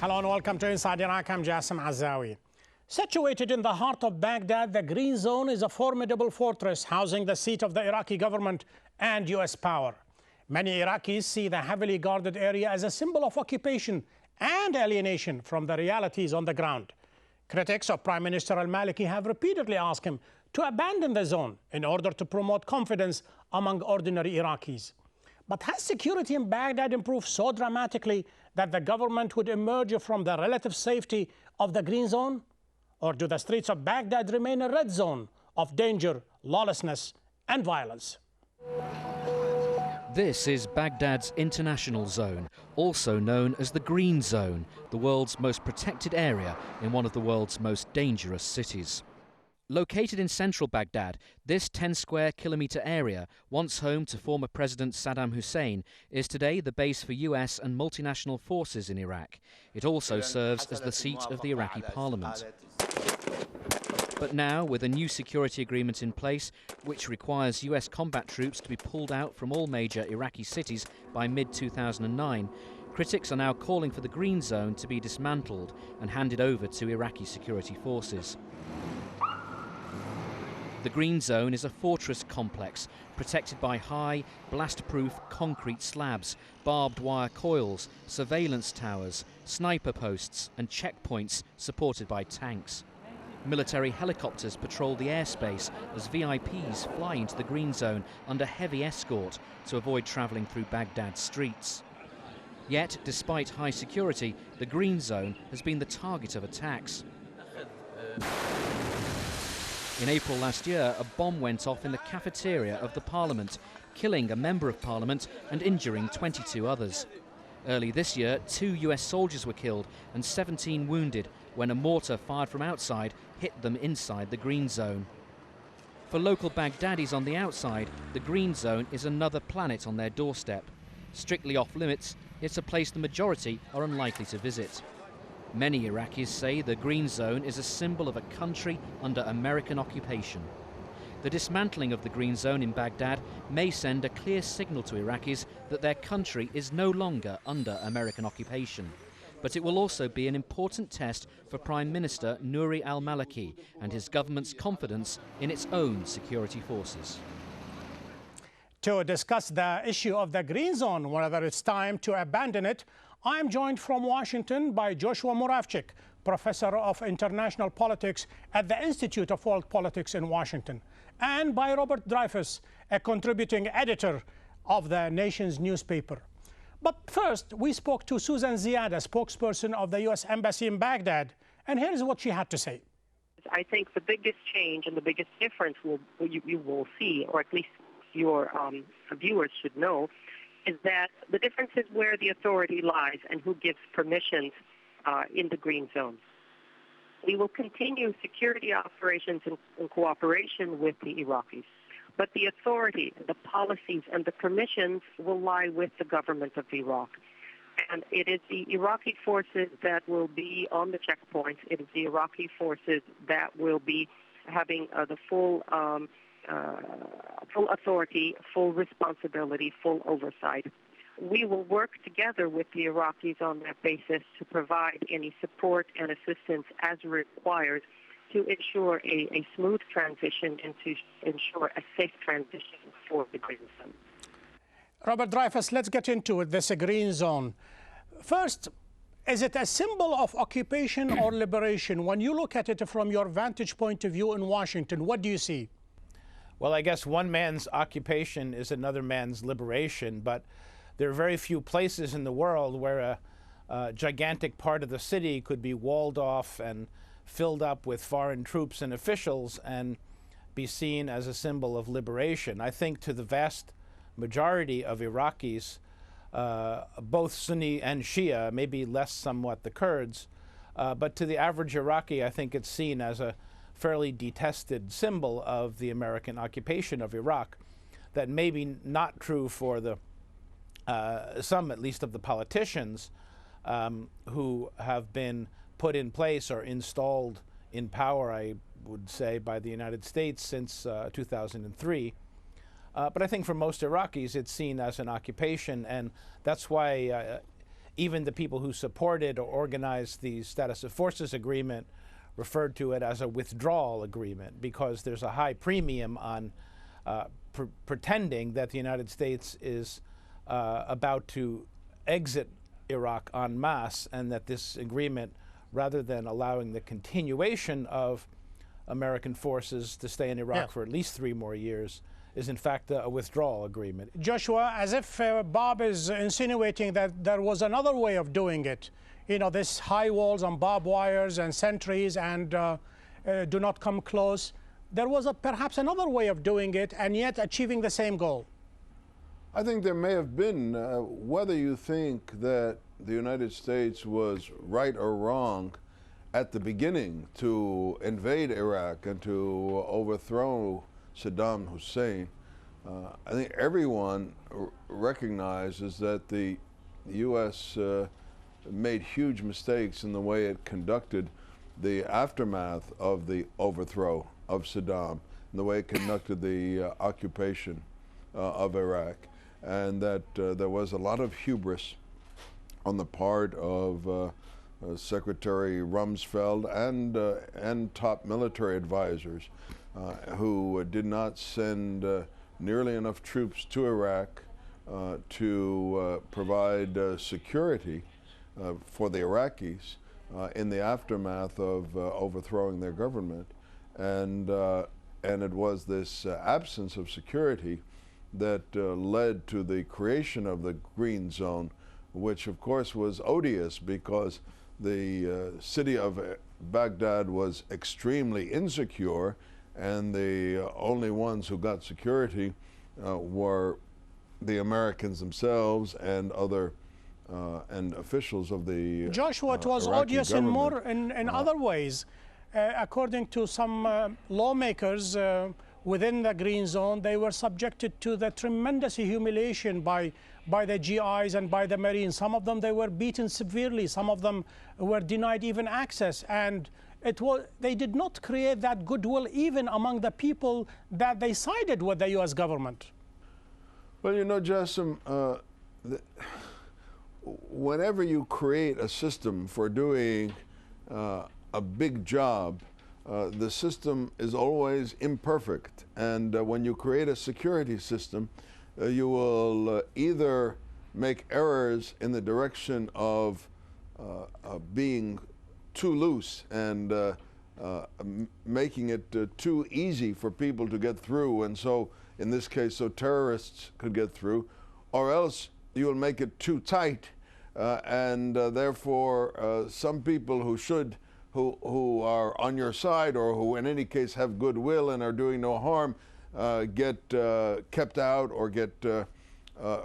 Hello and welcome to Inside Iraq. I'm Jassim Azawi. Situated in the heart of Baghdad, the Green Zone is a formidable fortress housing the seat of the Iraqi government and US power. Many Iraqis see the heavily guarded area as a symbol of occupation and alienation from the realities on the ground. Critics of Prime Minister al-Maliki have repeatedly asked him to abandon the zone in order to promote confidence among ordinary Iraqis. But has security in Baghdad improved so dramatically that the government would emerge from the relative safety of the Green Zone? Or do the streets of Baghdad remain a red zone of danger, lawlessness, and violence? This is Baghdad's international zone, also known as the Green Zone, the world's most protected area in one of the world's most dangerous cities. Located in central Baghdad, this 10-square-kilometre area, once home to former President Saddam Hussein, is today the base for US and multinational forces in Iraq. It also serves as the seat of the Iraqi parliament. But now, with a new security agreement in place, which requires US combat troops to be pulled out from all major Iraqi cities by mid-2009, critics are now calling for the Green Zone to be dismantled and handed over to Iraqi security forces. The Green Zone is a fortress complex protected by high, blast-proof concrete slabs, barbed wire coils, surveillance towers, sniper posts and checkpoints supported by tanks. Military helicopters patrol the airspace as VIPs fly into the Green Zone under heavy escort to avoid travelling through Baghdad's streets. Yet, despite high security, the Green Zone has been the target of attacks. In April last year, a bomb went off in the cafeteria of the parliament, killing a member of parliament and injuring 22 others. Early this year, 2 US soldiers were killed and 17 wounded when a mortar fired from outside hit them inside the Green Zone. For local Baghdadis on the outside, the Green Zone is another planet on their doorstep. Strictly off limits, it's a place the majority are unlikely to visit. Many Iraqis say the Green Zone is a symbol of a country under American occupation. The dismantling of the Green Zone in Baghdad may send a clear signal to Iraqis that their country is no longer under American occupation. But it will also be an important test for Prime Minister Nouri al-Maliki and his government's confidence in its own security forces. To discuss the issue of the Green Zone, whether it's time to abandon it, I'm joined from Washington by Joshua Muravchik, Professor of International Politics at the Institute of World Politics in Washington, and by Robert Dreyfuss, a contributing editor of the nation's newspaper. But first, we spoke to Susan Ziada, spokesperson of the U.S. Embassy in Baghdad, and here's what she had to say. I think the biggest change and the biggest difference you will see, or at least your viewers should know, is that the difference is where the authority lies and who gives permissions in the Green Zone. We will continue security operations in cooperation with the Iraqis, but the authority, the policies, and the permissions will lie with the government of Iraq. And it is the Iraqi forces that will be on the checkpoints. It is the Iraqi forces that will be having the full authority, full responsibility, full oversight. We will work together with the Iraqis on that basis to provide any support and assistance as required to ensure a smooth transition and to ensure a safe transition for the Green Zone. Robert Dreyfuss, let's get into it, this Green Zone. First, is it a symbol of occupation or liberation? When you look at it from your vantage point of view in Washington, what do you see? Well, I guess one man's occupation is another man's liberation, but there are very few places in the world where a gigantic part of the city could be walled off and filled up with foreign troops and officials and be seen as a symbol of liberation. I think to the vast majority of Iraqis, both Sunni and Shia, maybe less somewhat the Kurds, but to the average Iraqi, I think it's seen as a fairly detested symbol of the American occupation of Iraq. That may be not true for the some, at least, of the politicians who have been put in place or installed in power, I would say, by the United States since 2003. But I think for most Iraqis, it's seen as an occupation, and that's why even the people who supported or organized the Status of Forces Agreement referred to it as a withdrawal agreement, because there's a high premium on pretending that the United States is about to exit Iraq en masse, and that this agreement, rather than allowing the continuation of American forces to stay in Iraq for at least 3 more years, is in fact a withdrawal agreement. Joshua, as if Bob is insinuating that there was another way of doing it. You know, this high walls and barbed wires and sentries and do not come close. There was perhaps another way of doing it and yet achieving the same goal. I think there may have been, whether you think that the United States was right or wrong at the beginning to invade Iraq and to overthrow Saddam Hussein, I think everyone recognizes that the U.S. Made huge mistakes in the way it conducted the aftermath of the overthrow of Saddam, and the way it conducted the occupation of Iraq, and that there was a lot of hubris on the part of Secretary Rumsfeld and top military advisors who did not send nearly enough troops to Iraq to provide security for the Iraqis in the aftermath of overthrowing their government, and it was this absence of security that led to the creation of the Green Zone, which of course was odious because the city of Baghdad was extremely insecure, and the only ones who got security were the Americans themselves and other and officials of the Joshua, it was Iraqi odious in other ways. According to some lawmakers within the Green Zone, they were subjected to the tremendous humiliation by the GIs and by the Marines. Some of them, they were beaten severely. Some of them were denied even access. And they did not create that goodwill even among the people that they sided with the U.S. government. Well, you know, Jassim, whenever you create a system for doing a big job, the system is always imperfect. And when you create a security system, you will either make errors in the direction of being too loose and making it too easy for people to get through, and so in this case, so terrorists could get through, or else you will make it too tight, and therefore some people who are on your side, or who in any case have goodwill and are doing no harm, get kept out or get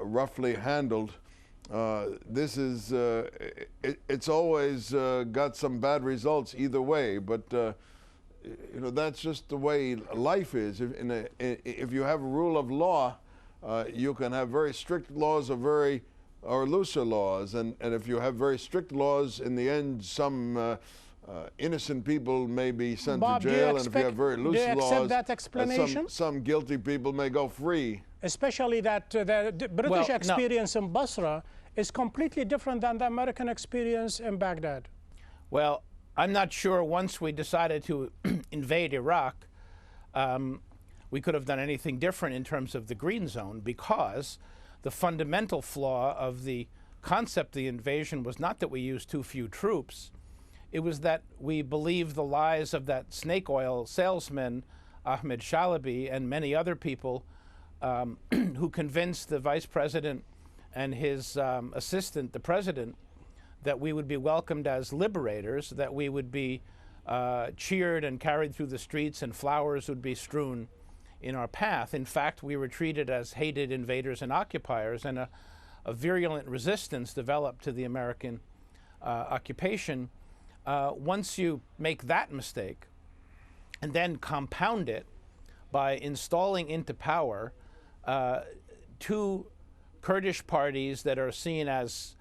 roughly handled. This is, it's always got some bad results either way, but you know, that's just the way life is. If you have a rule of law, you can have very strict laws or looser laws, and if you have very strict laws, in the end, some innocent people may be sent Bob, to jail, and if you have very loose laws, that explanation? Some guilty people may go free. Especially that the British experience in Basra is completely different than the American experience in Baghdad. Well, I'm not sure once we decided to invade Iraq, we could have done anything different in terms of the Green Zone, because the fundamental flaw of the concept of the invasion was not that we used too few troops. It was that we believed the lies of that snake oil salesman, Ahmed Shalabi, and many other people who convinced the vice president and his assistant, the president, that we would be welcomed as liberators, that we would be cheered and carried through the streets, and flowers would be strewn in our path. In fact, we were treated as hated invaders and occupiers, and a virulent resistance developed to the American occupation. Once you make that mistake and then compound it by installing into power two Kurdish parties that are seen as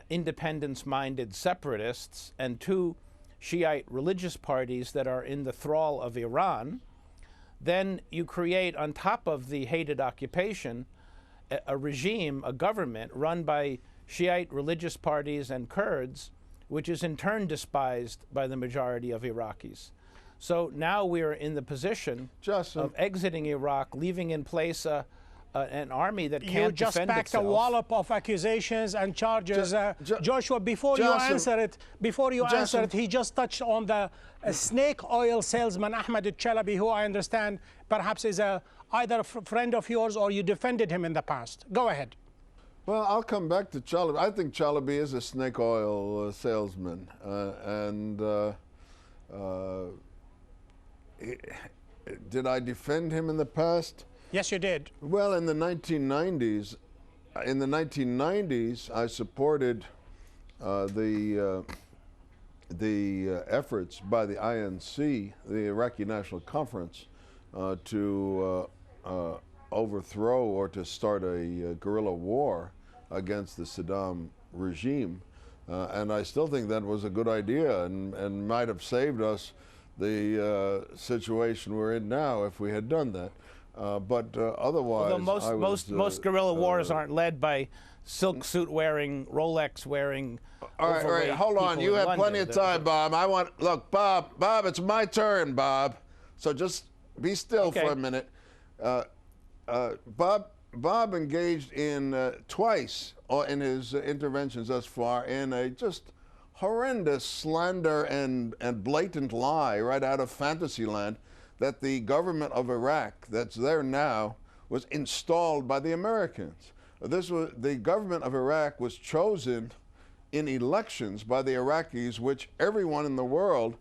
independence-minded separatists, and two Shiite religious parties that are in the thrall of Iran, then you create, on top of the hated occupation, a regime, a government run by Shiite religious parties and Kurds, which is in turn despised by the majority of Iraqis. So now we are in the position of exiting Iraq, leaving in place an army that can't defend itself. You just packed a wallop of accusations and charges. Joshua, before you answer it, he just touched on the snake oil salesman Ahmed al-Chalabi, who I understand perhaps is either a friend of yours or you defended him in the past. Go ahead. Well, I'll come back to Chalabi. I think Chalabi is a snake oil salesman, did I defend him in the past? Yes, you did. Well, in the 1990s, I supported the efforts by the INC, the Iraqi National Conference, to overthrow or to start a guerrilla war against the Saddam regime. And I still think that was a good idea and might have saved us the situation we're in now if we had done that. But otherwise, although most guerrilla wars aren't led by silk suit wearing, Rolex wearing. All right, hold on. You have plenty of time, Bob. Look, Bob, it's my turn, Bob. So just be still for a minute. Bob engaged in twice in his interventions thus far in a just horrendous slander and blatant lie right out of Fantasyland that the government of Iraq that's there now was installed by the Americans. The government of Iraq was chosen in elections by the Iraqis, which everyone in the world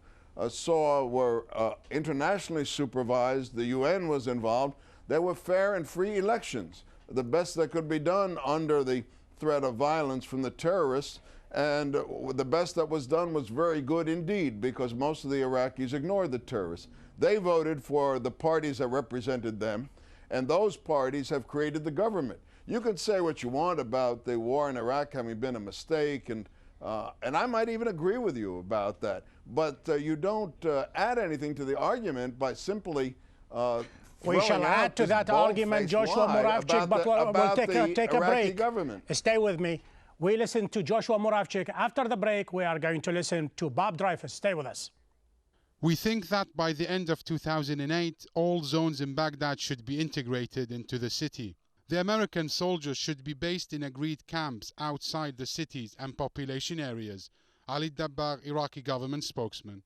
saw were internationally supervised. The UN was involved. There were fair and free elections, the best that could be done under the threat of violence from the terrorists. And the best that was done was very good indeed, because most of the Iraqis ignored the terrorists. They voted for the parties that represented them, and those parties have created the government. You can say what you want about the war in Iraq having been a mistake, and I might even agree with you about that. But you don't add anything to the argument by simply we shall add to that argument, Joshua Moravchik, but we'll take a break. Government. Stay with me. We listen to Joshua Moravchik. After the break, we are going to listen to Bob Dreyfus. Stay with us. We think that by the end of 2008, all zones in Baghdad should be integrated into the city. The American soldiers should be based in agreed camps outside the cities and population areas. Ali Dabbar, Iraqi government spokesman.